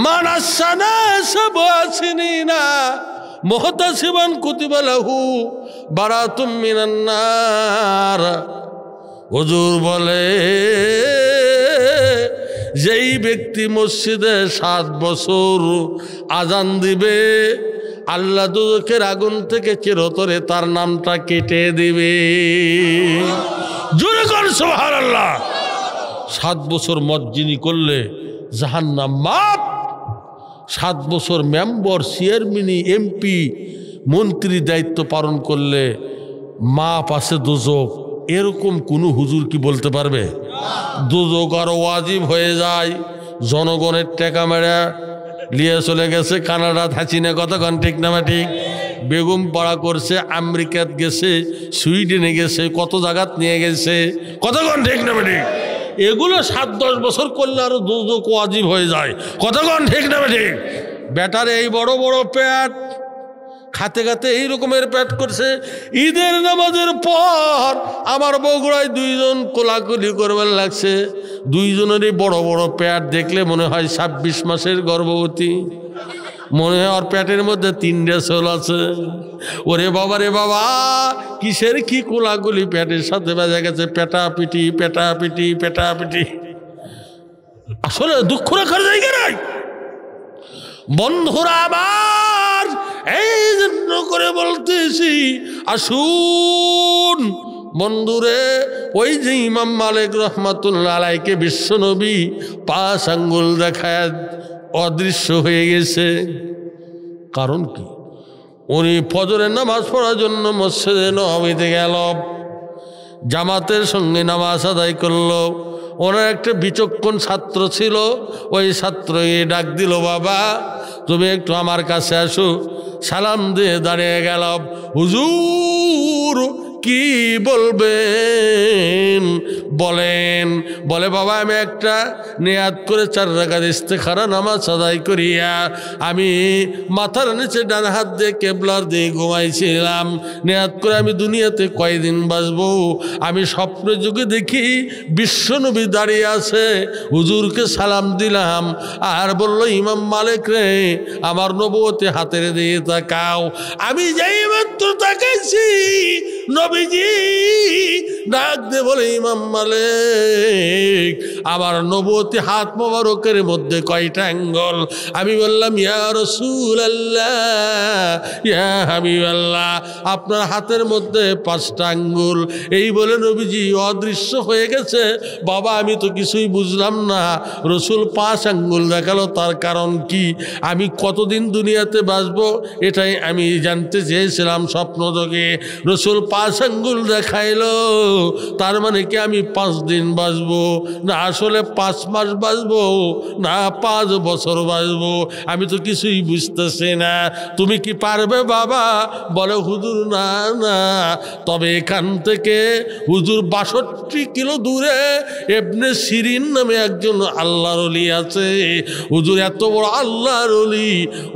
মানাসানা সাবাসিনা মুহতাসিবান কুতিবা লাহু বারাতুম মিনান নার। হুজুর বলে যেই ব্যক্তি মসজিদে 7 বছর আজান দিবে আল্লাহ দুজকের আগুন থেকে চিরতরে তার নামটা কেটে দিবে। জোরে কর সুবহানাল্লাহ। 7 বছর মসজিদি করলে জাহান্নাম মাপ। 7 বছর মেম্বার চেয়ারম্যান এমপি মন্ত্রী দায়িত্ব পালন করলে মাপ আছে দোজক। এরকম কোন হুজুর কি বলতে পারবে? দোজক আরো ওয়াজিব হয়ে যায়। জনগণের টাকা মেরা লিয়ে চলে গেছে কানাডা হাসিনা, কতক্ষণ ঠিক না ঠিক? বেগম পাড়া করছে, আমেরিকাত গেছে, সুইডেনে গেছে, কত জায়গাত নিয়ে গেছে, কতক্ষণ ঠিক না ঠিক? এগুলো 7-10 বছর করলে আরো দোজক ওয়াজিব হয়ে যায়, কতক্ষণ ঠিক না ঠিক? বেটার এই বড় বড় পেট খাতে খাতে এই রকমের পেট করছে। ঈদের নামাজের পর আমার বগুড়ায় 2 জন কোলাকুলি করবার লাগছে। 2 জনেরই বড় বড় পেট দেখলে মনে হয় 26 মাসের গর্ভবতী। মনে হয় ওর পেটের মধ্যে 3টে ছোল আছে। ওরে বাবা রে বাবা, কিসের কি কোলাকুলি পেটের সাথে বাজা গেছে, পেটা পিটি পেটা পিটি পেটা পিটি। আসলে দুঃখ রাখার জায়গা নাই বন্ধুরা আমার। এই জন্য করে বলতেছি, আসুন বন্ধুরে, ওই যে ইমাম মালিক রহমাতুল্লাহ আলাইকে বিশ্বনবী 5 আঙ্গুল দেখায় অদৃশ্য হয়ে গেছে। কারণ কি? উনি ফজরের নামাজ পড়ার জন্য মসজিদে নববীতে গেল, জামাতের সঙ্গে নামাজ আদায় করলো। ওনার একটা বিচক্ষণ ছাত্র ছিল, ওই ছাত্রকে ডাক দিল, বাবা তুমি একটু আমার কাছে আসো। সালাম দিয়ে দাঁড়িয়ে গেল। হুজুর কি বলবেন বলেন? বলে বাবা আমি একটা নিয়াত করে 4 রাকাত ইস্তেখারা নামাজ আদায় করিয়া আমি মাথার নিচে ডান হাত দিয়ে কেবলার দিয়ে ঘুমাইছিলাম। নিয়াত করে আমি দুনিয়াতে কয়দিন বাঁচবো। আমি স্বপ্নে যুগে দেখি বিশ্বনবী দাঁড়িয়ে আছে, হুজুরকে সালাম দিলাম আর বলল, ইমাম মালিক রে আমার নবুয়তে হাতের দিয়ে তাকাও। আমি যাই মাত্র তাকাইছি, নবীজি ডাক দে বলে, ইমাম মালিক আমার নবুয়তি হাত মোবারকের মধ্যে কয়টা আঙ্গুল? আমি বললাম, ইয়া রাসূলুল্লাহ ইয়া হাবিবাল্লাহ আপনার হাতের মধ্যে 5টা আঙ্গুল। এই বলে নবীজি অদৃশ্য হয়ে গেছে। বাবা আমি তো কিছুই বুঝলাম না। রসুল 5 আঙ্গুল দেখালো, তার কারণ কি? আমি কতদিন দুনিয়াতে বাঁচবো এটাই আমি জানতে চেয়েছিলাম স্বপ্ন যোগে। রসুল 5 আঙ্গুল দেখাইলো, তার মানে কি আমি 5 দিন বাঁচবো? না আসলে 5 মাস বাঁচবো, না 5 বছর বাঁচবো? আমি তো কিছুই বুঝতেছি না। তুমি কি পারবে বাবা? বলে হুজুর না না, তবে এখান থেকে হুজুর 62 কিলো দূরে ইবনে সিরিন নামে একজন আল্লাহর ওলি আছে। হুজুর এত বড় আল্লাহর ওলি,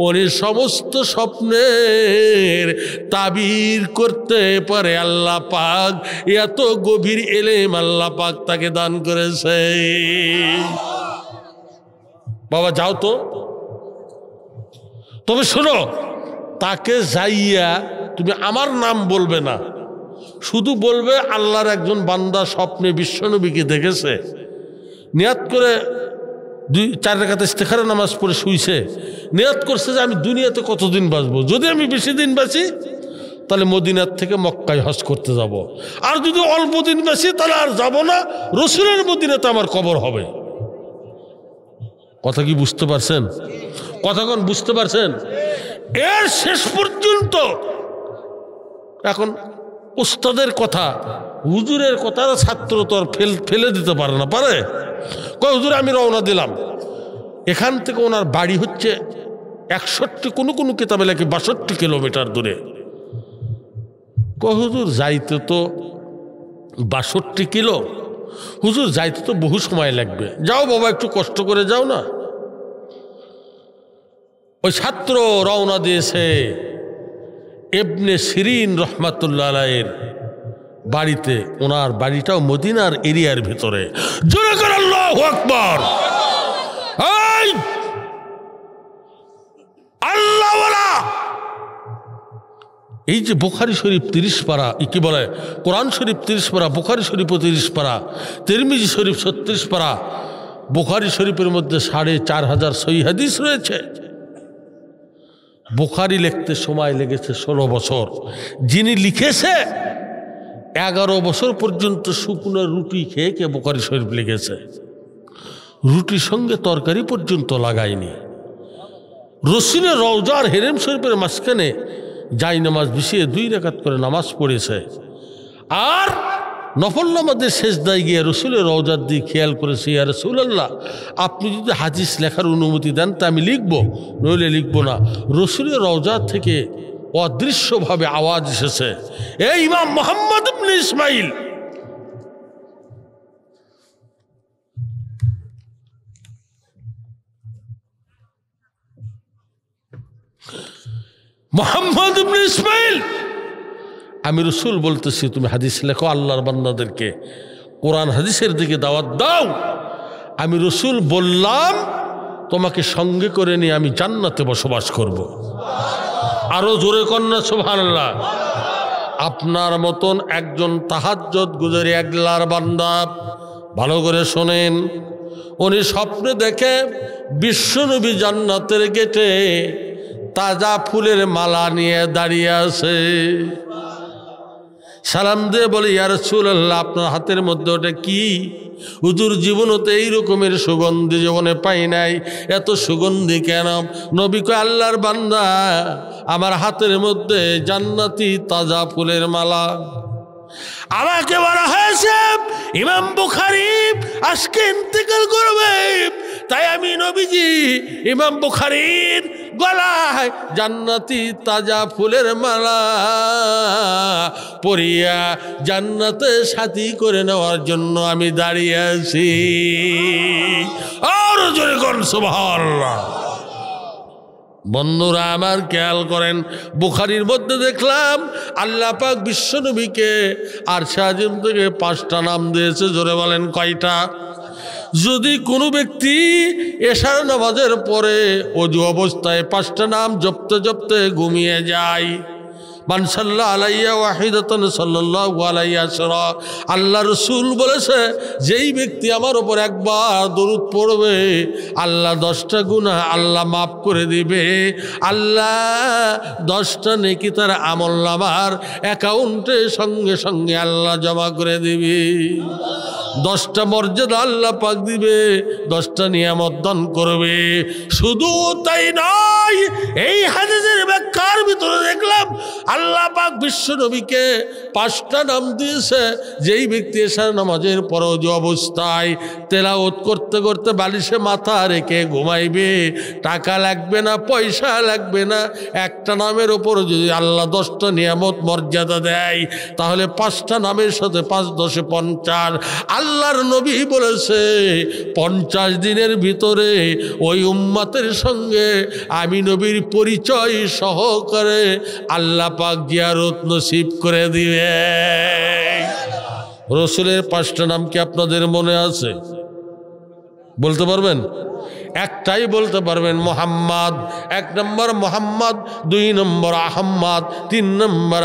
উনি সমস্ত স্বপ্নের তাবির করতে পারে। আল্লাহ পাক এত গভীর এলেম আল্লাহ পাক তাকে দান করেছে। বাবা যাও তো, তবে শোনো, তাকে যাইয়া তুমি আমার নাম বলবে না, শুধু বলবে আল্লাহর একজন বান্দা স্বপ্নে বিশ্বনবীকে দেখেছে। নিয়াত করে 4 রাকাত ইস্তেখারা নামাজ পড়ে শুইছে, নিয়াত করছে যে আমি দুনিয়াতে কতদিন বাঁচবো। যদি আমি বেশি দিন বাঁচি তাহলে মদিনার থেকে মক্কায় হজ করতে যাব, আর যদি অল্প দিন বাঁচি তাহলে আর যাব না, রসুলের মদিনাতে আমার কবর হবে। কথা কি বুঝতে পারছেন? কথাক্ষণ বুঝতে পারছেন? এর শেষ পর্যন্ত এখন উস্তাদের কথা, হুজুরের কথা ছাত্র তো আর ফেলে দিতে পারে না, পারে? কয় হুজুর আমি রওনা দিলাম, এখান থেকে ওনার বাড়ি হচ্ছে 61, কোনো কিতাবে লেখে 62 কিলোমিটার দূরে। কয় হুজুর যাইতে তো 62 কিলো, হুজুর যাইতে তো বহু সময় লাগবে। যাও বাবা একটু কষ্ট করে যাও না। ওই ছাত্র রওনা দিয়েছে ইবনে সিরিন রহমাতুল্লাহ আলাইহির বাড়িতে। ওনার বাড়িটাও মদিনার এরিয়ার ভিতরে। জোরে করে আল্লাহু আকবার। এই এই যে বুখারী শরীফ 30 পারা, কি বলে কোরআন শরীফ 30 পারা, বুখারী শরীফ 30 পারা, তিরমিজি শরীফ 36 পারা, বুখারী শরীফের মধ্যে 4500 সহিহ হাদিস রয়েছে। বুখারী লিখতে সময় লেগেছে 16 বছর। যিনি লিখেছে 11 বছর পর্যন্ত শুকনো রুটি খেয়ে কে বুখারী শরীফ লিখেছে। রুটির সঙ্গে তরকারি পর্যন্ত লাগায়নি। রসুলের রওজার হেরেম শরীফের মাঝখানে যাই নামাজ বিছিয়ে 2 রাকাত করে নামাজ পড়েছে। আর নফল নামাজের শেষদায় গিয়ে রসুলের রওজার দিকে খেয়াল করেছে, ইয়া রাসূলুল্লাহ, আপনি যদি হাদিস লেখার অনুমতি দেন তা আমি লিখব, নইলে লিখব না। রসুলের রওজা থেকে অদৃশ্যভাবে আওয়াজ এসেছে, এই ইমাম মুহাম্মদ ইবনে ইসমাইল, মুহাম্মদ ইবনে ইসমাইল, আমি রসুল বলতেছি তুমি হাদিস লেখো, আল্লাহর বান্দাদেরকে কোরআন হাদিসের দিকে দাওয়াত দাও। আমি রসুল বললাম তোমাকে সঙ্গে করে নিয়ে আমি জান্নাতে বসবাস করব। আরো জোরে কন্যা সুবহানাল্লাহ। আপনার মতন একজন তাহাজ্জুদ গুজারি আল্লাহর বান্দা, ভালো করে শোনেন, উনি স্বপ্নে দেখে বিশ্বনবী জান্নাতের গেটে তাজা ফুলের মালা নিয়ে দাঁড়িয়ে আছে। সালাম দিয়ে বলে, ইয়া রাসূলুল্লাহ, আপনার হাতের মধ্যে ওটা কি? হুজুর, জীবনতে এই রকমের সুগন্ধি জীবনে পাই নাই, এত সুগন্ধি কেন? নবী কয়, আল্লাহর বান্দা, আমার হাতের মধ্যে জান্নাতি তাজা ফুলের মালা। আমাকে বলা হয়েছে ইমাম বুখারী আজকে ইন্তেকাল করবে, তাই আমি নবীজি ইমাম বুখারীর গলায় জান্নাতি তাজা ফুলের মালা পরিয়া জান্নাতে সাথী করে নেওয়ার জন্য আমি দাঁড়িয়ে আছি। আর জোরে কোন সুবহানাল্লাহ। বন্ধুরা আমার খেয়াল করেন, বুখারীর মধ্যে দেখলাম আল্লাহ পাক বিশ্বনবীকে আরশে আজিম থেকে 5টা নাম দিয়েছে। জোরে বলেন কয়টা? যদি কোনো ব্যক্তি এশার নামাজের পরে ওযু অবস্থায় 5টা নাম জপতে জপতে ঘুমিয়ে যায়, মান সাল্লা আলাইয়া ওয়াহিদাতান সাল্লাল্লাহু আলাইহি আশরা, আল্লাহ রসুল বলেছে যেই ব্যক্তি আমার ওপর একবার দরুদ পড়বে, আল্লাহ 10টা গুনাহ আল্লাহ মাফ করে দিবে। আল্লাহ 10টা নেকি তার আমলনামার অ্যাকাউন্টে সঙ্গে সঙ্গে আল্লাহ জমা করে দিবে। 10টা মর্যাদা আল্লাহ পাক দিবে, 10টা নিয়ামত দান করবে। শুধু তাই নয়, এই হাদিসের ব্যাখ্যার ভিতরে দেখলাম আল্লাহ পাক বিশ্ব নবীকে 5টা নাম দিয়েছে। যেই ব্যক্তি এশার নামাজের পর ওযু অবস্থায় তেলাওয়াত করতে করতে বালিশে মাথা রেখে ঘুমাইবে, টাকা লাগবে না, পয়সা লাগবে না, একটা নামের ওপর যদি আল্লাহ 10টা নিয়ামত মর্যাদা দেয়, তাহলে 5টা নামের সাথে 5 10 50। আল্লাহর নবী বলেছে 50 দিনের ভিতরে ওই উম্মতের সঙ্গে আমি নবীর পরিচয় সহকারে আল্লাহ পাক জিয়ারত নসিব করে দিবে। রসুলের 5টা নাম কি আপনাদের মনে আছে? বলতে পারবেন? একটাই বলতে পারবেন, মোহাম্মদ। 1 নম্বর মোহাম্মদ, 2 নম্বর আহম্মদ, 3 নম্বর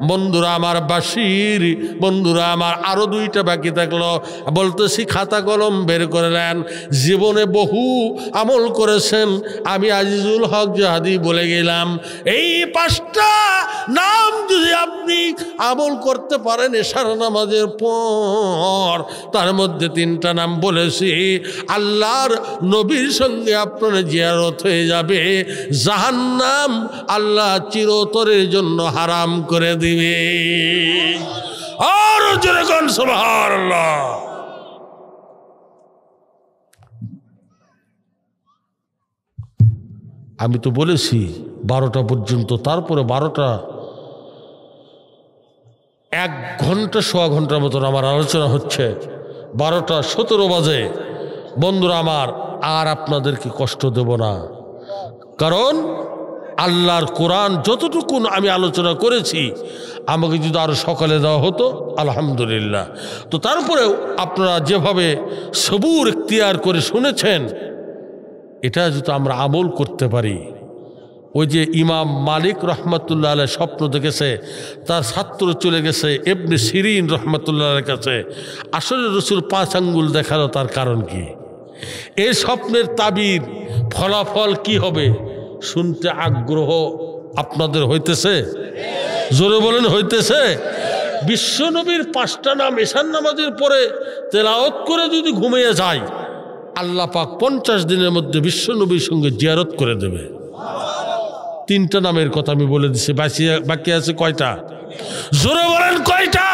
বন্ধুরা আমার বাশির। বন্ধুরা আমার আরো 2টা বাকি থাকলো, বলতেছি খাতা কলম বের করে নেন। জীবনে বহু আমল করেছেন, আমি আজিজুল হক জাহাদি বলে গেলাম এই 5টা নাম যদি আপনি আমল করতে পারেন এশার নামাজের পর, তার মধ্যে 3টা নাম বলেছি, আল্লাহর নবীর সঙ্গে আপনার জিয়ারত হয়ে যাবে। জাহান্নাম আল্লাহ চিরতরের জন্য হারাম করে দিবে। আর জোরে কোন সুবহানাল্লাহ। আমি তো বলেছি 12টা পর্যন্ত, তারপরে 12টা 1 ঘন্টা সোয়া ঘন্টার মতন আমার আলোচনা হচ্ছে। 12টা 17 বাজে। বন্ধুরা আমার, আর আপনাদেরকে কষ্ট দেব না, কারণ আল্লাহর কোরআন যতটুকু আমি আলোচনা করেছি, আমাকে যদি আরো সকালে দেওয়া হতো আলহামদুলিল্লাহ। তো তারপরেও আপনারা যেভাবে সবুর ইখতিয়ার করে শুনেছেন, এটা যদি আমরা আমল করতে পারি ওই যে ইমাম মালিক রহমতুল্লাহ আলাইহ স্বপ্ন দেখেছে তার ছাত্র চলে গেছে ইবনে সিরিন রহমতুল্লাহ আলাইহির কাছে। আসলে রসুল 5 আঙ্গুল দেখালো, তার কারণ কি? এই স্বপ্নের তাবির ফলাফল কি হবে শুনতে আগ্রহ আপনাদের হইতেছে? জোরে বলেন হইতেছে? বিশ্বনবীর 5টা নাম এশার নামাজের পরে তেলাওয়াত করে যদি ঘুমিয়ে যায়, আল্লাহ পাক 50 দিনের মধ্যে বিশ্বনবীর সঙ্গে জিয়ারত করে দেবে। 3টা নামের কথা আমি বলে দিচ্ছি, বাকি আছে কয়টা? জোরে বলেন কয়টা?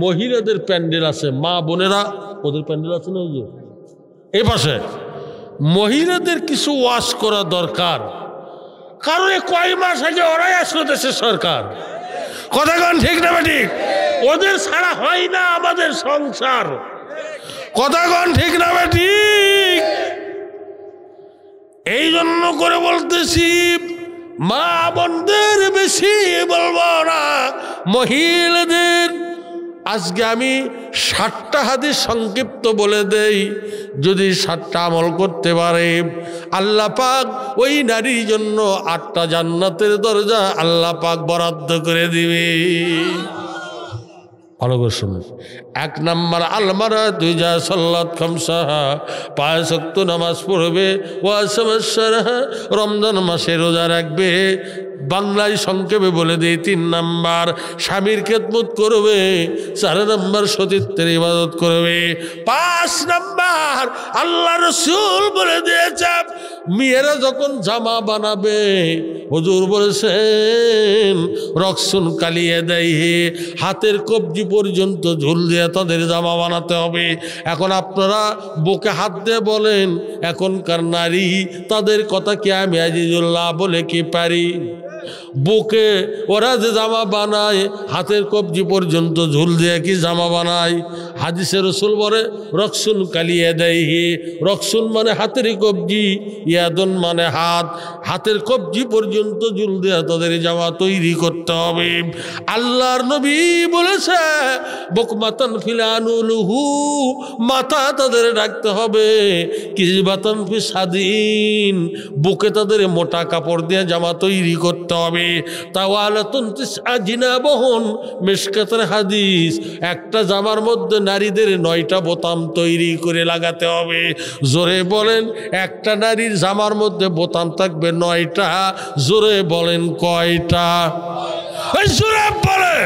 মহিলাদের প্যান্ডেল আছে, মা বোনেরা ওদের প্যান্ডেল আছে না? এই পাশে মহিলাদের কিছু ওয়াশ করা দরকার, কারণ কয় মাস আগে ওরাই আসলো দেশের সরকার। কথা কোন ঠিক না ঠিক? ওদের ছাড়া হয় না আমাদের সংসার। কথা কোন ঠিক না ঠিক? এই জন্য করে বলতেছি, মা বোনদের বেশি বলবো না, মহিলাদের। আজকে আমি 60টা হাদিস সংক্ষিপ্ত বলে দেই, যদি 60টা আমল করতে পারে আল্লাহ পাক ওই নারীর জন্য 8টা জান্নাতের দরজা আল্লাহ পাক বরাদ্দ করে দিবে। ভালো করে শুনুন। 1 নম্বর, আলমারা তুই যা সাল্লাত খামসাহা, 5 ওয়াক্ত নামাজ পড়বে, রমজান মাসে রোজা রাখবে। বাংলায় সংক্ষেপে বলে দিই, 3 নম্বর স্বামীর খেদমত করবে, 4 নম্বর সতীত্বের ইবাদত করবে, 5 নম্বর আল্লাহ রসুল বলে দিয়েছে মেয়েরা যখন জামা বানাবে, হুজুর বলেছেন রক্সুন কালিয়ে দেয়, হাতের কবজি পর্যন্ত ঝুল দিয়ে তাদের জামা বানাতে হবে। এখন আপনারা বুকে হাত দিয়ে বলেন, এখনকার নারী তাদের কথা কি আমি আজিজুল্লাহ বলে কি পারি? বুকে ওরা যে জামা বানায় হাতের কবজি পর্যন্ত ঝুল দিয়ে কি জামা বানায়? হাদিসে রসুল বলে রক্সুন কালিয়ে দেয়। রক্সুন মানে হাতের কবজি, ইয়াদুন মানে হাত, হাতের কবজি পর্যন্ত ঝুল দিয়ে তাদের জামা তৈরি করতে হবে। আল্লাহর নবী বলেছে বকমাতান ফিলানুলহু, মাথা তাদের রাখতে হবে, কিজবাতান ফি স্বাধীন, বুকে তাদের মোটা কাপড় দিয়ে জামা তৈরি করতে হবে। তাওয়ালাতুন তিসআ জিনাবহুন, মিশকাতের হাদিস, একটা জামার মধ্যে নারীদের 9টা বোতাম তৈরি করে লাগাতে হবে। জোরে বলেন, একটা নারীর জামার মধ্যে বোতাম থাকবে 9টা। জোরে বলেন কয়টা? জোরে বলে,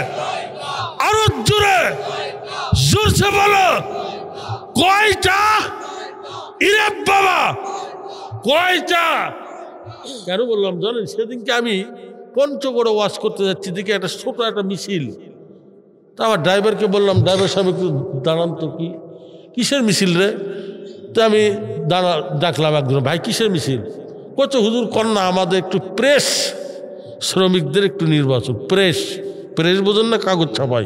আরো জোরে, জোরসে বলো কয়টা? ইরে বাবা কয়টা? কেন বললাম জানেন? সেদিনকে আমি পঞ্চগড়ে ওয়াশ করতে যাচ্ছি, দেখি একটা ছোট একটা মিছিল। তা আমার ড্রাইভারকে বললাম, ড্রাইভার সাহেব একটু দাঁড়ান তো, কিসের মিছিল রে? তো আমি ডাকলাম একজন, ভাই কিসের মিছিল? করছে হুজুর কন্যা আমাদের একটু প্রেস শ্রমিকদের একটু নির্বাচন। প্রেস প্রেস বোঝেন না? কাগজ ছাপাই।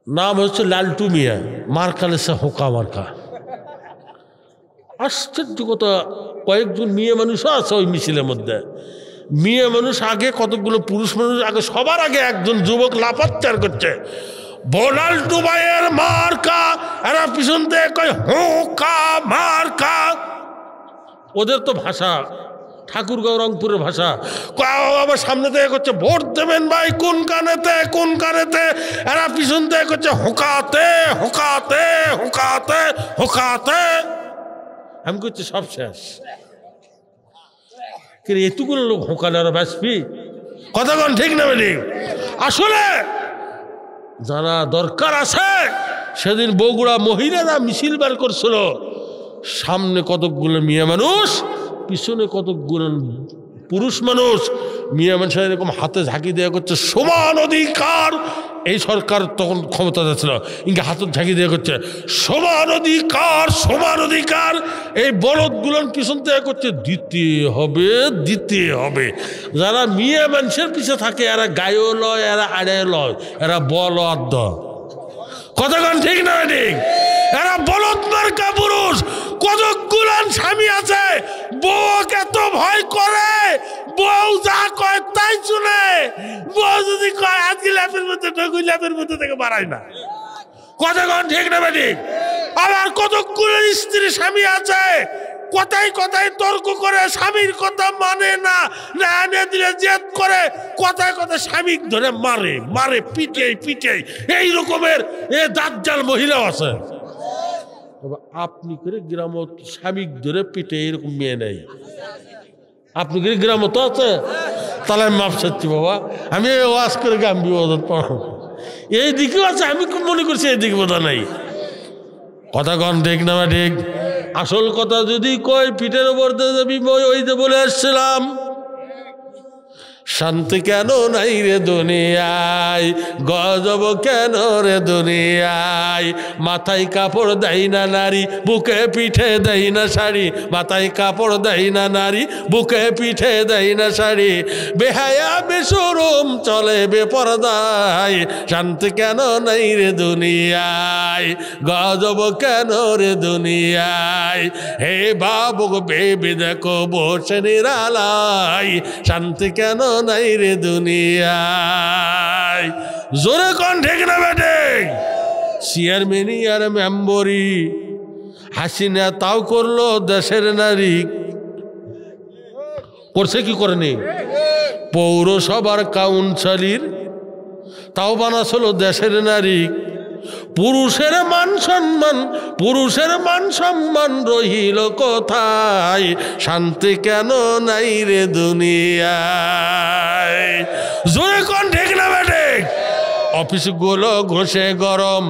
নাম হচ্ছে লালটু মিয়া, মার্কা লেসা হোকা মার্কা। আশ্চর্য কথা, কয়েকজন মেয়ে মানুষও আছে ওই মিছিলের মধ্যে। মেয়ে মানুষ আগে, কতগুলো পুরুষ মানুষ আগে, সবার আগে একজন যুবক লাপাত্তার করছে লালটু ভাইয়ের মার্কা। এরা পিছন থেকে কয় হোকা মার্কা। ওদের তো ভাষা ঠাকুরগাঁও রংপুরের ভাষা। আবার সামনে থেকে করছে ভোট দেবেন ভাই, কোন কানেতে কোন কানেতে। এরা পিছন থেকে করছে হোকাতে হোকাতে হোকাতে হোকাতে। আমি করছি সব শেষ। এতগুলো লোক হোকালে আর বাঁচবি? কথা কোন ঠিক না বেটি? আসলে যারা দরকার আছে, সেদিন বগুড়া মহিলারা মিছিল বের করছিল, সামনে কতকগুলো মেয়ে মানুষ, পিছনে কতকগুলো পুরুষ মানুষ। মেয়ে মানুষের এরকম হাতে ঝাঁকি দেওয়া করছে সমান অধিকার। এই সরকার তখন ক্ষমতাতে ছিল, ইনকে হাতের ঝাঁকি দেওয়া করছে সমান অধিকার সমান অধিকার। এই বলদগুলোর পিছন থেকে করছে দিতে হবে দিতে হবে। যারা মেয়ে মানুষের পিছে থাকে এরা গায়েও লয়, এরা আড়ে লয়, এরা বল আদ্য। কতক্ষণ ঠিক না ঠিক? এরা বলদ মার্কা পুরুষ। কতগুলান স্বামী আছে বউকে এত ভয় করে, বউ যা কয় তাই শুনে। বউ যদি কয় আজকে ল্যাপের মধ্যে ঢুকুই, ল্যাপের মধ্যে থেকে বাড়ায় না। কতক্ষণ ঠিক না ঠিক? আবার কতগুলো স্ত্রী স্বামী আছে কথায় কথায় তর্ক করে, স্বামীর কথা মানে না, না এনে দিলে জেদ করে, কথায় কথায় স্বামী ধরে মারে মারে, পিটে পিটে, এই রকমের দাজ্জাল মহিলাও আছে। আপনি করে গ্রাম স্বামী ধরে পিটে এরকম মেয়ে নেই, আপনি করে গ্রাম তো আছে, তাহলে আমি মাপ চাচ্ছি বাবা, আমি ওয়াজ করে গাম বিপদ পড়ো, এই দিকেও আছে, আমি মনে করছি এই দিকে বোধ নাই। কথা কন ঠিক না ঠিক? আসল কথা যদি কই পিঠের উপর যাবি, ওই যে বলে আসছিলাম, শান্তি কেন নাই রে দুনিয়ায়, গজব কেন রে দুনিয়ায়, মাথায় কাপড় দেয় না নারী, বুকে পিঠে দেয় না শাড়ি, মাথায় কাপড় দেয় না নারী, বুকে পিঠে দেয় না শাড়ি, বেহায়া বেশরম চলে বেপরদায়, শান্তি কেন নাই রে দুনিয়ায়, গজব কেন রে দুনিয়ায়, হে বাবু বেবি দেখো বসে নিরালায়, শান্তি কেন নাই রে দুনিয়ায়। জোরে কোন ঠিক না বেটে? চেয়ারম্যানই আর মেম্বরি, হাসিনা তাও করলো দেশের নারী, করছে কি করেনি? পৌরসভার কাউন্সিলর তাও বানাছিল দেশের নারী। পুরুষের মান সম্মান, পুরুষের মান সম্মান রহিল কোথায়, শান্তি কেন নাই রে দুনিয়ায়। জোরে কোন ঠিক না বেটে? অফিসগুলো ঘষে গরম,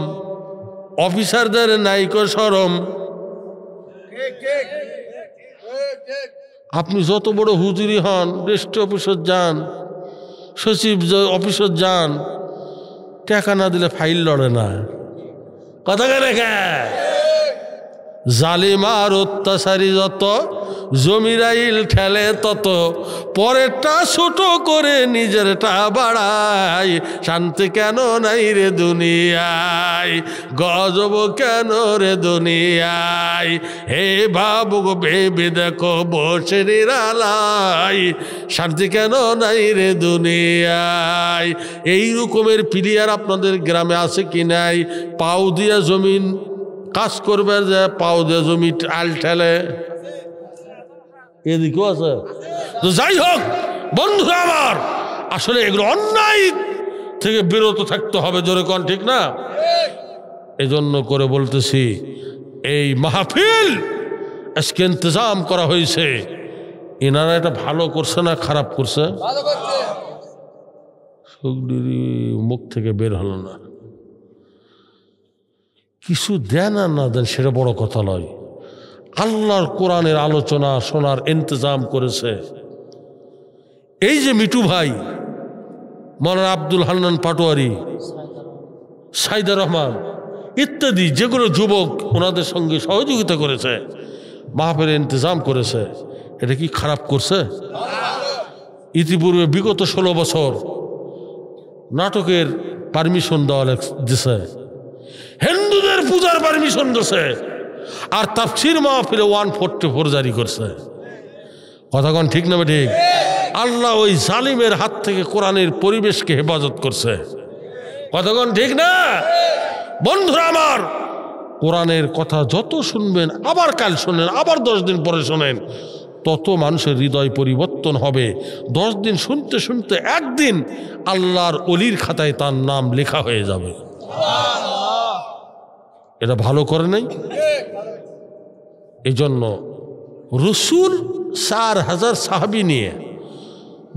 অফিসারদের নাইকো শরম। আপনি যত বড় হুজুরি হন, রেজিস্ট্রি অফিসত যান, সচিব অফিসত যান, টাকা না দিলে ফাইল লড়ে না। কথা কেন? জালিম আর অত্যাচারী যত, জমিরাইল ঠেলে তত, পরেরটা ছোট করে নিজেরটা বাড়ায়, শান্তি কেন নাই রে দুনিয়ায়, গজব কেন রে দুনিয়ায়, হে বাবু বেবি দেখো বসে নিরালায়, শান্তি কেন নাই রে দুনিয়ায়। এই রকমের প্লেয়ার আপনাদের গ্রামে আছে কি নাই? পাও দিয়া জমিন কাজ করবে, যে পাও দিয়ে জমি আল ঠেলে, এদিকেও আছে। তো যাই হোক বন্ধুরা আমার, আসলে এগুলো অন্যায় থেকে বিরত থাকতে হবে। জোরে কোন ঠিক না? এজন্য করে বলতেছি, এই মাহফিল আজকে ইন্তজাম করা হয়েছে, এনারা এটা ভালো করছে না খারাপ করছে? মুখ থেকে বের হলো না। কিছু দেন আর না দেন সেটা বড় কথা নয়, আল্লাহর কোরআনের আলোচনা শোনার ইন্তজাম করেছে। এই যে মিটু ভাই, মৌলানা আব্দুল হান্নান পাটোয়ারি, সাইদা রহমান ইত্যাদি যেগুলো যুবক ওনাদের সঙ্গে সহযোগিতা করেছে, মাহফিলের ইন্তজাম করেছে, এটা কি খারাপ করছে? ইতিপূর্বে বিগত 16 বছর নাটকের পারমিশন দেওয়া দিছে, হিন্দুদের পূজার পারমিশন দিছে, আর তাফসীর মাহফিলে 144 জারি করছে। কথা কোন ঠিক না ঠিক? আল্লাহ ওই জালিমের হাত থেকে কোরআনের পরিবেশকে হেফাজত করছে। কথা কোন ঠিক না? বন্ধুরা আমার, কোরআনের কথা যত শুনবেন, আবার কাল শোনেন, আবার 10 দিন পরে শোনেন, তত মানুষের হৃদয় পরিবর্তন হবে। 10 দিন শুনতে শুনতে একদিন আল্লাহর ওলির খাতায় তার নাম লেখা হয়ে যাবে। এটা ভালো করে নাই? এই জন্য রসুল 4000 সাহাবী নিয়ে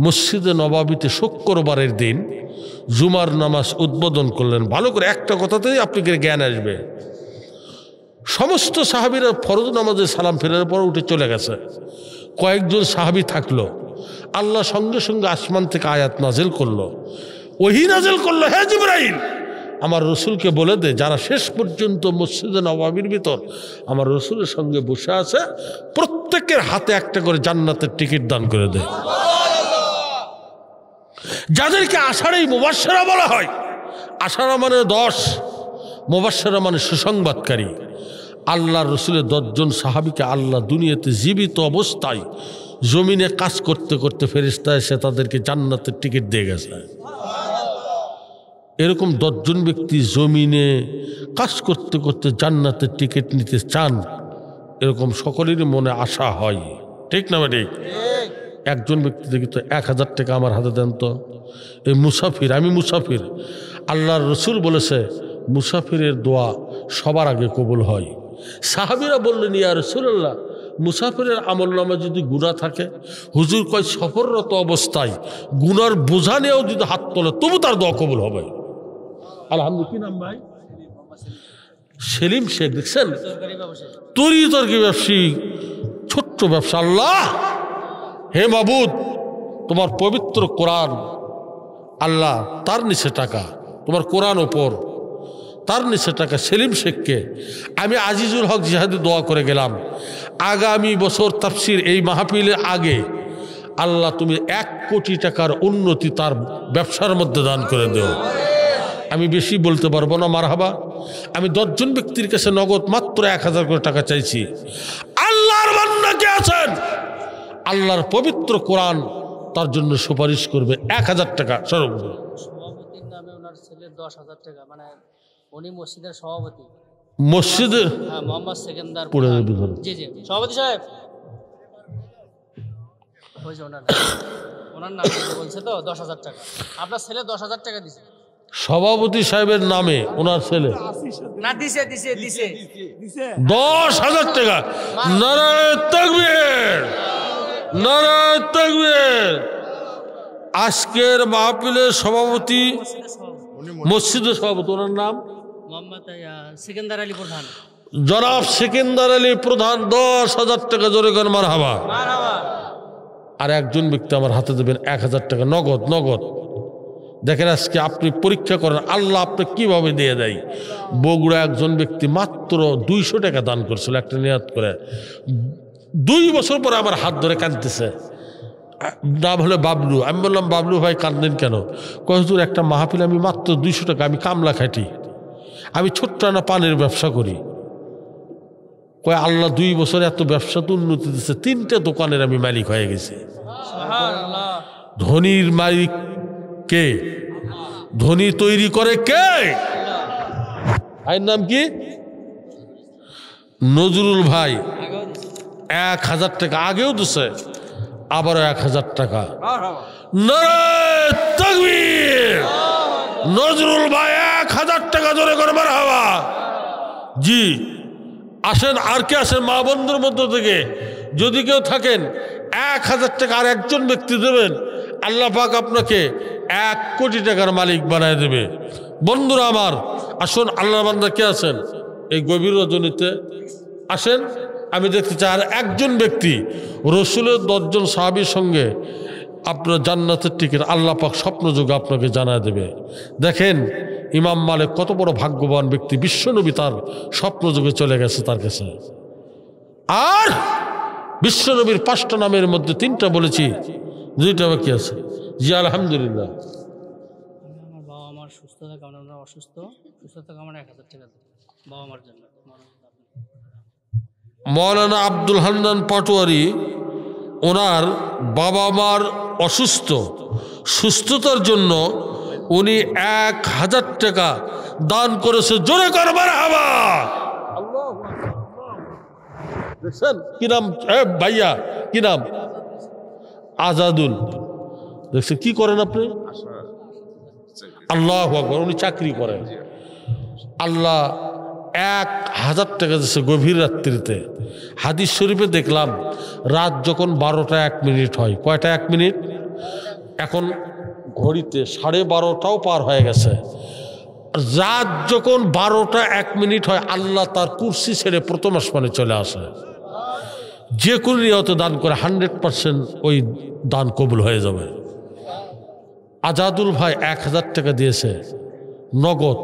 মসজিদে নবাবিতে শুক্রবারের দিন জুমার নামাজ উদ্বোধন করলেন। ভালো করে একটা কথাতেই আপনাদের জ্ঞান আসবে। সমস্ত সাহাবীরা ফরজ নামাজে সালাম ফেরার পর উঠে চলে গেছে। কয়েকজন সাহাবী থাকলো। আল্লাহ সঙ্গে সঙ্গে আসমান থেকে আয়াত নাজিল করলো, ওহী নাজিল করলো, হে জিবরাইল আমার রসুলকে বলে দে, যারা শেষ পর্যন্ত মসজিদে নববীর ভিতর আমার রসুলের সঙ্গে বসে আছে, প্রত্যেকের হাতে একটা করে জান্নাতের টিকিট দান করে দে। যাদেরকে আশারাই মুবাশশারা বলা হয়, আশারা মানে 10, মুবাশশারা মানে সুসংবাদকারী। আল্লাহর রসুলের 10 জন সাহাবীকে আল্লাহ দুনিয়াতে জীবিত অবস্থায় জমিনে কাজ করতে করতে ফেরেশতা এসে তাদেরকে জান্নাতের টিকিট দিয়ে গেছে। এরকম 10 জন ব্যক্তি জমিনে কাজ করতে করতে জান্নাতের টিকিট নিতে চান, এরকম সকলেরই মনে আশা হয়, ঠিক না ঠিক? একজন ব্যক্তি দেখি তো 1000 টাকা আমার হাতে দেন তো, এই মুসাফির, আমি মুসাফির, আল্লাহর রসুল বলেছে মুসাফিরের দোয়া সবার আগে কবুল হয়। সাহাবীরা বললেন ইয়া রাসূলুল্লাহ, মুসাফিরের আমল নামে যদি গুনাহ থাকে, হুজুর কয় সফররত অবস্থায় গুনার বোঝা নিয়েও যদি হাত তোলে তবু তার দোয়া কবুল হবে। আলহামদুলিল্লাহ। কি নাম ভাই? সেলিম শেখ। দেখছেন, তরি ব্যবসায়ী, ছোট্ট ব্যবসা। আল্লাহ, হে মাবুদ, তোমার পবিত্র কোরআন, আল্লাহ তার নিচে টাকা, তোমার কোরআন ওপর, তার নিচে টাকা সেলিম শেখকে আমি আজিজুল হক জিহাদি দোয়া করে গেলাম, আগামী বছর তাফসির এই মাহফিলের আগে আল্লাহ তুমি 1 কোটি টাকার উন্নতি তার ব্যবসার মধ্যে দান করে দেও। আমি বেশি বলতে পারবো না, মারহাবা। আমি 10 জন ব্যক্তির কাছে নগদ মাত্র 1000 করে টাকা চাইছি। আল্লাহর বান্দা কে আছেন, আল্লাহর পবিত্র কোরআন তার জন্য সুপারিশ করবে 1000 টাকা সর্বোচ্চ। সভাপতির নামে ওনার ছেলে 10,000 টাকা, মানে উনি মসজিদের সভাপতি, মসজিদের মোহাম্মদ সেকেন্দার। জি জি সভাপতি সাহেব, ওই যে ওনার নাম বলছে তো 10,000 টাকা, আপনার ছেলে 10,000 টাকা দিছে সভাপতি সাহেবের নামে, ওনার ছেলে না দিছে 10,000 টাকা। নারায়ে তাকবীর, নারায়ে তাকবীর। আজকের মাহফিলের সভাপতি, মসজিদের সভাপতি, ওনার নাম মোহাম্মদ সেকেন্দার আলী প্রধান, জনাব সেকেন্দার আলী প্রধান। 10,000 টাকা জোরে কর মারহাবা। আর একজন ব্যক্তি আমার হাতে দেবেন 1000 টাকা নগদ, নগদ। দেখেন আজকে আপনি পরীক্ষা করেন আল্লাহ আপনাকে কিভাবে দিয়ে দেয়। বগুড়া একজন ব্যক্তি মাত্র 200 টাকা দান করছিল একটা নিয়াত করে, 2 বছর পরে আমার হাত ধরে কাঁদতেছে। নাম হলে বাবলু। আমি বললাম বাবলু ভাই কাঁদেন কেন? কয় হুজুর একটা মাহফিল আমি মাত্র 200 টাকা, আমি কামলা খাটি, আমি ছোট্ট না পানের ব্যবসা করি। কয় আল্লাহ 2 বছরে এত ব্যবসা তো উন্নতি দিচ্ছে, 3টে দোকানের আমি মালিক হয়ে গেছি। ধনির মালিক কে? ধনী তৈরি করে কে? ভাইয়ের নাম কি? নজরুল ভাই। 1000 টাকা আগেও দিছে, আবারও 1000 টাকা। নারায়ে তাকবীর। নজরুল ভাই 1000 টাকা জোরে করে মারহাবা। জি আসেন, আর কে আসেন মা বন্ধুর মধ্য থেকে? যদি কেউ থাকেন 1000 টাকা আর একজন ব্যক্তি দেবেন, আল্লাহ পাক আপনাকে 1 কোটি টাকার মালিক বানায় দেবে। বন্ধুরা আমার আসুন, আল্লাহ বান্দা কে আছেন এই গভীর রজনীতে? আসেন, আমি দেখতে চাই আর একজন ব্যক্তি রসুলের 10 জন সাহাবীর সঙ্গে আপনার জান্নাতের টিকিট আল্লাহ পাক স্বপ্নযোগে আপনাকে জানায় দেবে। দেখেন ইমাম মালিক কত বড় ভাগ্যবান ব্যক্তি, বিশ্বনবী তার স্বপ্নযোগে চলে গেছে তার কাছে। আর বিশ্বনবীর 5টা নামের মধ্যে 3টা বলেছি, 2টা বাকি আছে। জি আলহামদুলিল্লাহ। আমার বাবা মার সুস্থতা কামনা, আমরা অসুস্থ, সুস্থতা কামনা 1000 টাকা বাবা মার জন্য। মৌলানা আব্দুল হান্নান পাটোয়ারি, ওনার বাবা মার অসুস্থ, সুস্থতার জন্য উনি 1000 টাকা দান করেছে। জোরে কর মারহাবা। দেখছেন কি নাম ভাইয়া? কি নাম? আজাদুল। দেখছেন কি করেন আপনি? আল্লাহু আকবার। উনি চাকরি করেন। আল্লাহ 1000 টাকা দিচ্ছে গভীর রাত্রিতে। হাদিস শরীফে দেখলাম রাত যখন 12টা 1 মিনিট হয়, কয়টা 1 মিনিট? এখন ঘড়িতে 12:30টাও পার হয়ে গেছে। রাত যখন 12টা 1 মিনিট হয়, আল্লাহ তার কুরসি ছেড়ে প্রথম আসমানে চলে আসে। যে কোনো নিয়তে দান করে 100% ওই দান কবুল হয়ে যাবে। আজাদুল ভাই 1000 টাকা দিয়েছে নগদ।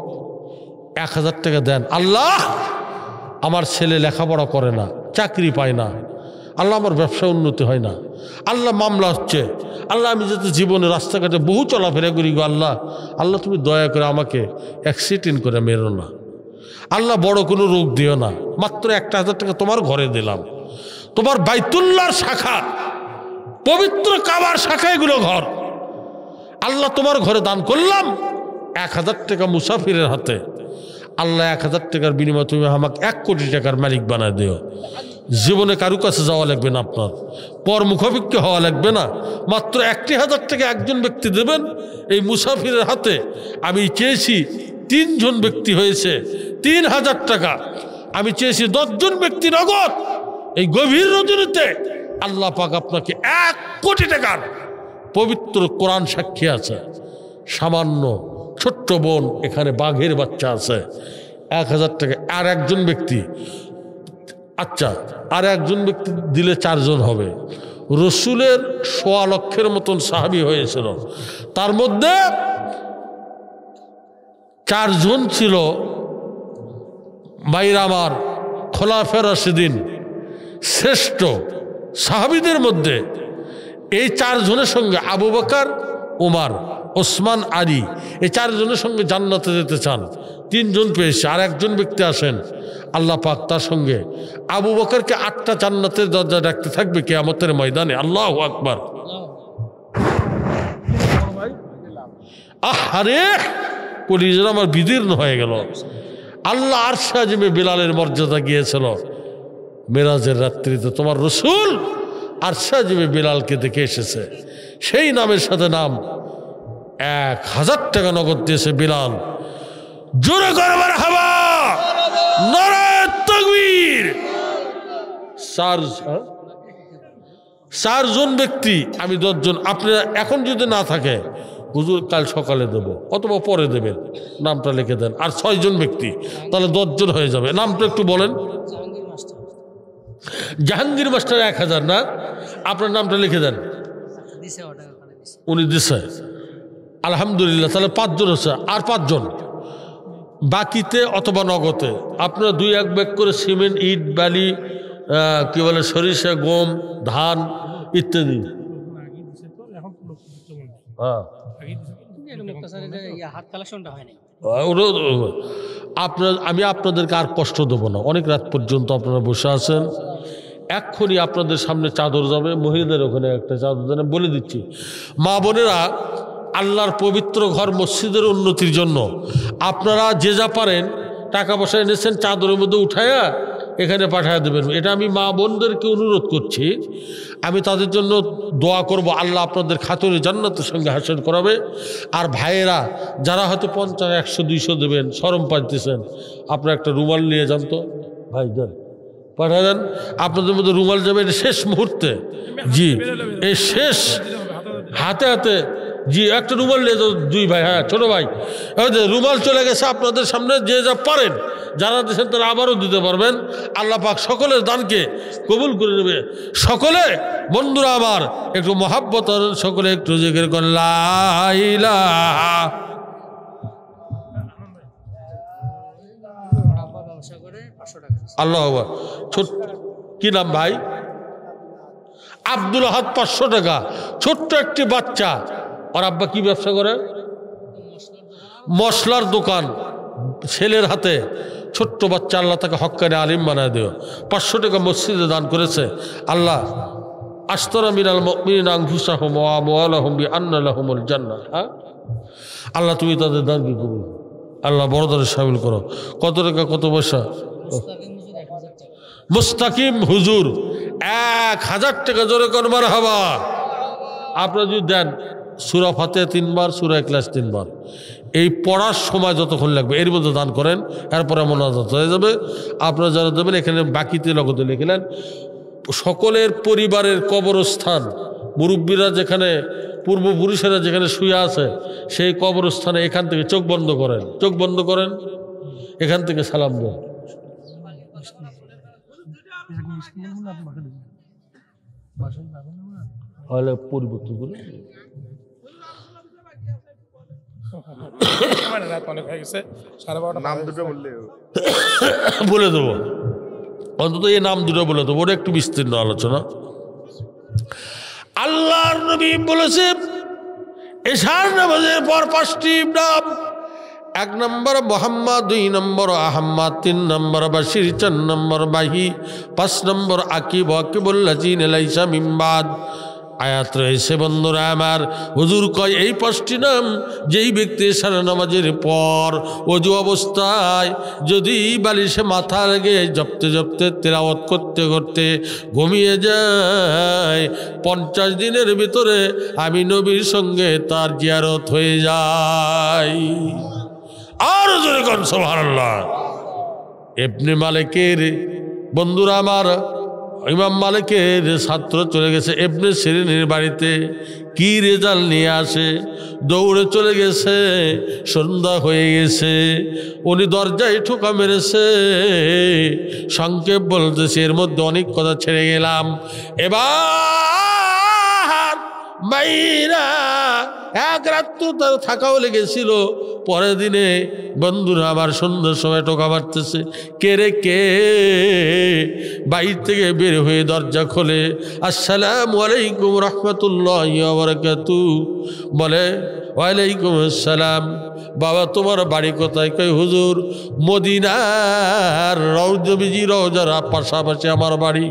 1000 টাকা দেন। আল্লাহ আমার ছেলে লেখাপড়া করে না, চাকরি পায় না, আল্লাহ আমার ব্যবসা উন্নতি হয় না, আল্লাহ মামলা হচ্ছে, আল্লাহ আমি যাতে জীবনে রাস্তাঘাটে বহু চলাফেরা করি গো আল্লাহ, আল্লাহ তুমি দয়া করে আমাকে অ্যাক্সিডেন্ট করে মেরো না, আল্লাহ বড় কোনো রোগ দিও না, মাত্র 1000 টাকা তোমার ঘরে দিলাম, তোমার বাইতুল্লাহর শাখা, পবিত্র কাবার শাখা, এগুলো ঘর, আল্লাহ তোমার ঘরে দান করলাম। 1000 টাকা মুসাফিরের হাতে, আল্লাহ 1000 টাকার বিনিময়ে তুমি আমাকে 1 কোটি টাকার মালিক বানায় দিও। জীবনে কারু কাছে যাওয়া লাগবে না, আপনার পর মুখাপেক্ষী হওয়া লাগবে না। মাত্র 1,000 টাকা একজন ব্যক্তি দেবেন এই মুসাফিরের হাতে। আমি চেয়েছি 3 জন ব্যক্তি হয়েছে 3,000 টাকা। আমি চেয়েছি 10 জন ব্যক্তি নগদ। এই গভীর রজনীতে আল্লাহ পাক আপনাকে 1 কোটি টাকার পবিত্র কোরআন সাক্ষী আছে। সামান্য ছোট্ট বোন, এখানে বাঘের বাচ্চা আছে, 1,000 টাকা। আর একজন ব্যক্তি, আচ্ছা আর একজন ব্যক্তি দিলে 4 জন হবে। রসুলের 1.25 লক্ষের মতন সাহাবী হয়েছিল, তার মধ্যে 4 জন ছিল ভাইরা আমার খোলাফায়ে রাশিদিন, শ্রেষ্ঠ সাহাবীদের মধ্যে। এই 4 জনের সঙ্গে আবু বকর, ওমর, ওসমান, আলী, এই 4 জনের সঙ্গে জান্নাতে যেতে চান। 3 জন পেয়েছে। আর একজন ব্যক্তি আসেন, আল্লাহ পাক তার সঙ্গে আবু বকরকে 8টা জান্নাতের দরজা ডাকতে থাকবে কিয়ামতের ময়দানে। আল্লাহু আকবার। আহারে কলিজা আমার বিদীর্ণ হয়ে গেল। আল্লাহ আরশে আজিমে বিলালের মর্যাদা গিয়েছিল মেরাজের রাত্রিতে। তোমার রসুল আরশে আজিমে বিলালকে দেখে এসেছে, সেই নামের সাথে নাম। 1,000 টাকা নগদ দিয়েছে বিলাল। জোরে করে মারহাবা, নারায়ে তাকবীর। 4 জন ব্যক্তি, আমি 10 জন। আপনারা এখন যদি না থাকে, হুজুর কাল সকালে দেব অথবা পরে দেবেন, নামটা লিখে দেন। আর 6 জন ব্যক্তি, তাহলে 10 জন হয়ে যাবে। নামটা একটু বলেন। জাহাঙ্গীর মাস্টার 1,000 না, আপনার নামটা লিখে দেন। উনি দিছে, আলহামদুলিল্লাহ। তাহলে 5 জন হচ্ছে। আর 5 জন বাকিতে অথবা নগদে আপনারা 2-1 ব্যাগ করে সিমেন্ট, ইট, বালি, কি বলে সরিষা, গম, ধান ইত্যাদি। হ্যাঁ, আমি আপনাদেরকে আর কষ্ট দেবো না। অনেক রাত পর্যন্ত আপনারা বসে আছেন। এক্ষুনি আপনাদের সামনে চাদর যাবে, মহিলাদের ওখানে একটা চাদর দেন। বলে দিচ্ছি, মা বোনেরা, আল্লাহর পবিত্র ঘর মসজিদের উন্নতির জন্য আপনারা যে যা পারেন টাকা পয়সা এনেছেন, চাদরের মধ্যে উঠায়া এখানে পাঠিয়ে দেবেন। এটা আমি মা বোনদেরকে অনুরোধ করছি। আমি তাদের জন্য দোয়া করব, আল্লাহ আপনাদের খাতুনে জান্নাতের সঙ্গে হাসিল করাবে। আর ভাইয়েরা যারা হয়তো 50, 100, 200 দেবেন, শরম পাইতেছেন, আপনারা একটা রুমাল নিয়ে যান তো ভাই, যান পাঠিয়ে দেন। আপনাদের মধ্যে রুমাল যাবে এটা শেষ মুহূর্তে। জি, এই শেষ হাতে হাতে। জি, একটা রুমাল নিয়ে যাও 2 ভাই। হ্যাঁ ছোটো ভাই, রুমাল চলে গেছে আপনাদের সামনে। যে যা পারেন, যারা দিয়েছেন তারা আবারও দিতে পারবেন। আল্লাহ পাক সকলের দানকে কবুল করে নেবে। সকলে বন্ধুরা আমার একটু মহাব্বত, সকলে একটু জিকির করেন লা ইলাহা। আল্লাহ ছোট কি নাম ভাই? আব্দুল আহাদ। 500 টাকা। ছোট্ট একটি বাচ্চা, আর আব্বা কি ব্যবসা করে? মশলার দোকান। ছেলের হাতে ছোট্ট বাচ্চা, আল্লাহ তাকে হক্কানে আলিম বানায় দিও। 500 টাকা মসজিদে দান করেছে। আল্লাহ আশতারা মিনাল মুমিনিনা আনফুসাহুম ওয়া আমওয়ালাহুম বিআন্না লাহুমুল জান্নাহ। হ্যাঁ আল্লাহ তুমি তাদের দানকে কবুল, আল্লাহ বড়দের শামিল করো। কত টাকা, কত পয়সা? মুস্তাকিম হুজুর 1,000 টাকা। জোরে কর মারহাবা। আপনারা যদি দেন, সূরা ফাতিহা 3 বার, সূরা ইখলাস 3 বার, এই পড়ার সময় যতক্ষণ লাগবে এর মধ্যে দান করেন। এরপরে মোনাজাত হয়ে যাবে। আপনারা যারা দেবেন এখানে বাকিতে নগদে লিখলেন। সকলের পরিবারের কবরস্থান, মুরব্বীরা যেখানে, পূর্বপুরুষেরা যেখানে শুয়ে আছে, সেই কবরস্থানে এখান থেকে চোখ বন্ধ করেন, চোখ বন্ধ করেন, এখান থেকে সালাম দেন। পরিবর্তন করে বলে দেবো, অন্তত এই নাম দুটো বলে দেবো। ওটা একটু বিস্তীর্ণ আলোচনা। আল্লাহর নবী বলেছে এশার নামাজের পর 5টি নাম। 1 নম্বর মোহাম্মদ, 2 নম্বর আহম্মদ, 3 নম্বর বাশির, 4 নম্বর বাহি, 5 নম্বর আকিব, আকিবুল্লাযিনা লাইসা মিন বাদ। আয়াত রয়েছে বন্ধুরা আমার। হুজুর কয় এই 5টি নাম যেই ব্যক্তি সারা নামাজের পর ওযু অবস্থায় যদি বালিশে মাথা রেখে জপতে জপতে তেলাওয়াত করতে করতে ঘুমিয়ে যায় 50 দিনের ভিতরে আমি নবীর সঙ্গে তার জিয়ারত হয়ে যায়। আর জোরে কোন সুবহানাল্লাহ। ইবনে মালিকের বন্ধুরা আমার, ইমাম মালিকের ছাত্র চলে গেছে ইবনে সিরিনের বাড়িতে, কি রেজাল্ট নিয়ে আসে, দৌড়ে চলে গেছে, সন্ধ্যা হয়ে গেছে, উনি দরজায় ঠোকা মেরেছে, সংক্ষেপ বলতেছে এর মধ্যে অনেক কথা ছেড়ে গেলাম, এবার মাইরা এক রাত্র তার থাকাও লেগেছিল। পরের দিনে বন্ধুরা আমার সন্ধ্যার সময় টোকা মারতেছে, কে রে কে, বাইর থেকে বের হয়ে দরজা খোলে, আসসালামু আলাইকুম রাহমাতুল্লাহি ওয়া বারাকাতুহু। বলে ওয়ালাইকুম আসসালাম। বাবা তোমার বাড়ি কোথায়? কই হুজুর মদিনার রওজা রওজার পাশাপাশি আমার বাড়ি।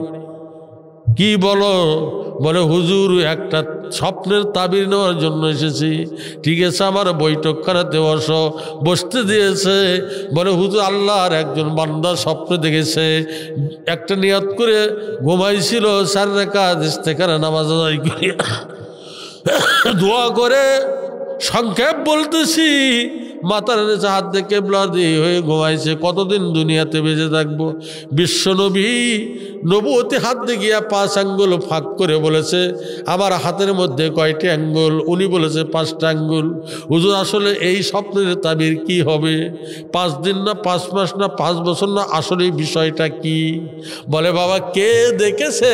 কি বলো? বলে হুজুর একটা স্বপ্নের তাবির নেওয়ার জন্য এসেছি। ঠিক আছে আমার বৈঠকখানাতে বসতে দিয়েছে। বলে হুজুর আল্লাহর একজন বান্দা স্বপ্নে দেখেছে, একটা নিয়ত করে ঘুমাইছিল 4 রাকাত ইস্তেখারা নামাজ আদায় করে দোয়া করে, সংক্ষেপ বলতেছি, মাথার নিচে হাত দিয়ে কেবলা দিয়ে হয়ে ঘুমাইছে। কতদিন দুনিয়াতে বেঁচে থাকবো? বিশ্বনবী নবুয়তে হাত দিয়ে গিয়া 5 আঙ্গুল ফাঁক করে বলেছে আমার হাতের মধ্যে কয়টি আঙ্গুল? উনি বলেছে 5টা আঙ্গুল। হুজুর আসলে এই স্বপ্নের তাবির কি হবে? 5 দিন না 5 মাস না 5 বছর না, আসলে বিষয়টা কি? বলে বাবা কে দেখেছে?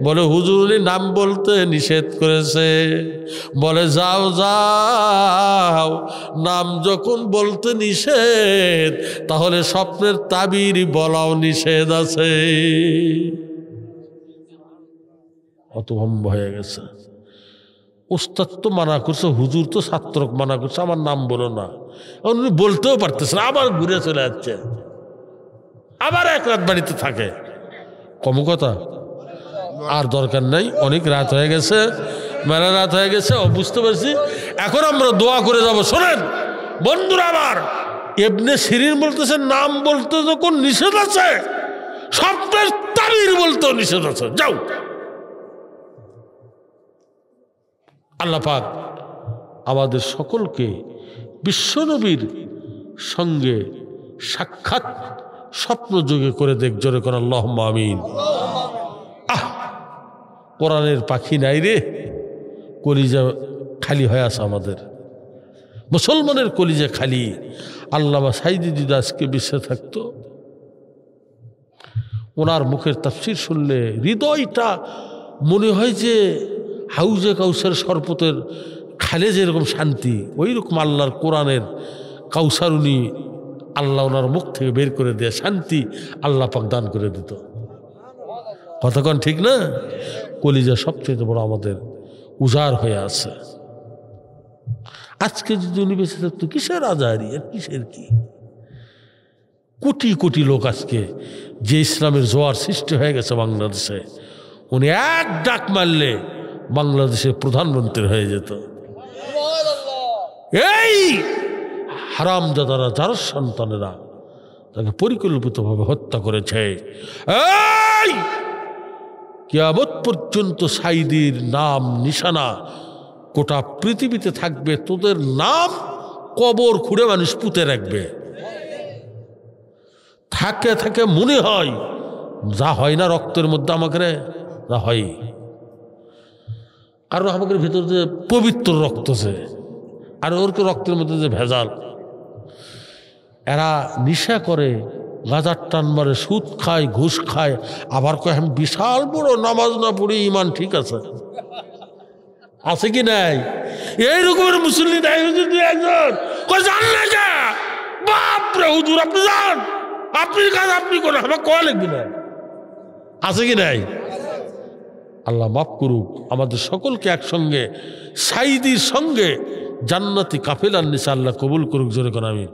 বলে হুজুর উনি নাম বলতে নিষেধ করেছে। বলে যাও যাও, নাম যখন বলতে নিষেধ তাহলে স্বপ্নের তাবির বলাও নিষেধ আছে। অত ভম্ব হয়ে গেছে। ওস্তাদ তো মানা করছে, হুজুর তো ছাত্রক মানা করছে, আমার নাম বলো না। উনি বলতেও পারতেছে না, আবার ঘুরে চলে যাচ্ছে, আবার 1 রাত বাড়িতে থাকে। কম কথা আর দরকার নাই, অনেক রাত হয়ে গেছে, মেলা রাত হয়ে গেছে, বুঝতে পারছি। এখন আমরা দোয়া করে যাব। শোনেন বন্ধুরা আমার, ইবনে সিরিন বলতেছে নাম বলতে যখন নিষেধ আছে, স্বপ্নের তাবির বলতেও নিষেধ আছে। যাও, আল্লাহ পাক আমাদের সকলকে বিশ্বনবীর সঙ্গে সাক্ষাৎ স্বপ্ন যোগে করে দেখ। জোরে করে আল্লাহুম্মা আমিন। কোরআনের পাখি নাই রে, কলিজা খালি হয়ে আছে আমাদের, মুসলমানের কলিজা খালি। আল্লামা সাইদি যদি আজকে বিশ্বে থাকতো, ওনার মুখের তাফসীর শুনলে হৃদয়টা মনে হয় যে হাউজে কাউসার শরবতের খালে যেরকম শান্তি, ওই রকম আল্লাহর কোরআনের কাউসার উনি আল্লাহ ওনার মুখ থেকে বের করে দেয় শান্তি আল্লাহ পাক দান করে দিত। কতক্ষণ ঠিক না? কলিজা সবচেয়ে বড় আমাদের উজাড় হয়ে আছে। আজকে যদি উনি বেঁচে থাকতো, কিসের আজারি আর কিসের কি? কোটি কোটি লোক আজকে যে ইসলামের জোয়ার সৃষ্টি হয়ে গেছে বাংলাদেশে, উনি এক ডাক মারলে বাংলাদেশের প্রধানমন্ত্রী হয়ে যেত। এই হারামজাদারা, যার সন্তানেরা তাকে পরিকল্পিতভাবে হত্যা করেছে, এই কিয়ামত পর্যন্ত সাইদির নাম নিশানা গোটা পৃথিবীতে থাকবে। তোদের নাম কবর খুঁড়ে মানুষ পুঁতে রাখবে। থাকে থাকে মনে হয় যা হয় না রক্তের মধ্যে আমাকে যা হয়, কারণ আমাদের ভিতরে যে পবিত্র রক্ত আছে, আর ওর রক্তের মধ্যে যে ভেজাল। এরা নেশা করে, গাঁজার টান মারে, সুদ খায়, ঘুষ খায়, আবার কয় আমি বিশাল বড়, নামাজ না পড়ি ইমান ঠিক আছে। আছে কি নাই? এই রকমের মুসল্লি নাই একজন জান না যা বাপরে হুজুর আপনি যান, আপনি কাজ আপনি করেন, আমার কয়া লিখবি না। আছে কি নাই? আল্লাহ মাফ করুক আমাদের সকলকে একসঙ্গে সাইদির সঙ্গে জান্নাতি কাফেলার নিচে আল্লাহ কবুল করুক। জোরে কোন আমিন।